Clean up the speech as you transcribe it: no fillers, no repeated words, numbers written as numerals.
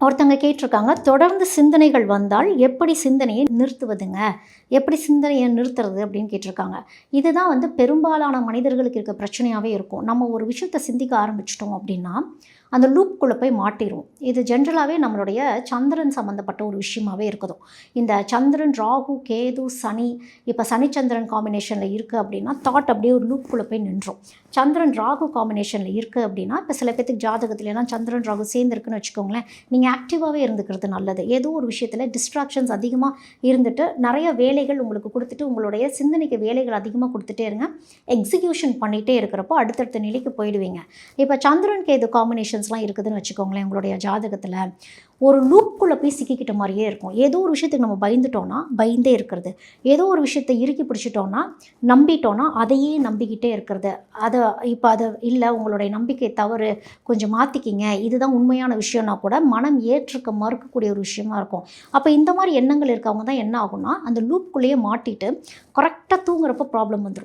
ஒருத்தங்க கேட்டிருக்காங்க, தொடர்ந்து சிந்தனைகள் வந்தால் எப்படி சிந்தனையை நிறுத்துவதுங்க? எப்படி சிந்தனைய நிறுத்துறது அப்படின்னு கேட்டிருக்காங்க. இதுதான் பெரும்பாலான மனிதர்களுக்கு இருக்க பிரச்சனையாவே இருக்கும். நம்ம ஒரு விஷயத்த சிந்திக்க ஆரம்பிச்சுட்டோம் அப்படின்னா, அந்த லூப்குள்ள போய் மாட்டிருவோம். இது ஜென்ரலாவே நம்மளுடைய சந்திரன் சம்மந்தப்பட்ட ஒரு விஷயமாவே இருக்குதும். இந்த சந்திரன், ராகு, கேது, சனி இப்ப சனி, சந்திரன் காம்பினேஷன்ல இருக்கு அப்படின்னா, தாட் அப்படியே ஒரு லூப்குள்ள போய் நின்றும். சந்திரன், ராகு காம்பினேஷன்ல இருக்கு அப்படின்னா, இப்ப சில பேத்துக்கு ஜாதகத்துலலாம் சந்திரன், ராகு சேர்ந்திருக்குன்னு வச்சுக்கோங்களேன், நீங்க ஆக்டிவாவே இருந்துக்கிறது நல்லது. ஏதோ ஒரு விஷயத்துல டிஸ்ட்ராக்ஷன்ஸ் அதிகமா இருந்துட்டு, நெறைய வேலைகள் உங்களுக்கு குடுத்துட்டு, உங்களுடைய சிந்தனைக்கு வேலைகள் அதிகமா குடுத்துட்டே இருங்க. எக்ஸிக்யூஷன் பண்ணிட்டே இருக்கிறப்போ, அடுத்தடுத்த நிலைக்கு போயிடுவீங்க. இப்ப சந்திரன், கேது காம்பினேஷன்ஸ்லாம் இருக்குதுன்னு வச்சுக்கோங்களேன், உங்களுடைய ஜாதகத்துல ஒரு லூப்குள்ள போய் சிக்கிக்கிட்ட மாரியே இருக்கும். ஏதோ ஒரு விஷயத்துக்கு நம்ம பயந்துட்டோம்னா, பயந்தே இருக்கிறது. ஏதோ ஒரு விஷயத்த இறுக்கி பிடிச்சிட்டோம்னா, நம்பிட்டோம்னா, அதையே நம்பிக்கிட்டே இருக்கிறது. இப்ப இல்ல உங்களுடைய நம்பிக்கை தவறு, கொஞ்சம் மாத்திக்கிங்க. இதுதான் உண்மையான விஷயம்னா கூட மனம் ஏற்றுக்க மறுக்கக்கூடிய ஒரு விஷயமா இருக்கும். அப்ப இந்த மாரி எண்ணங்கள் இருக்கவங்க தான் என்ன ஆகும்னா, அந்த லூப்குள்ளேயே மாட்டிட்டு கரெக்ட்டா தூங்குறப்போ ப்ராப்ளம் வந்துரும்.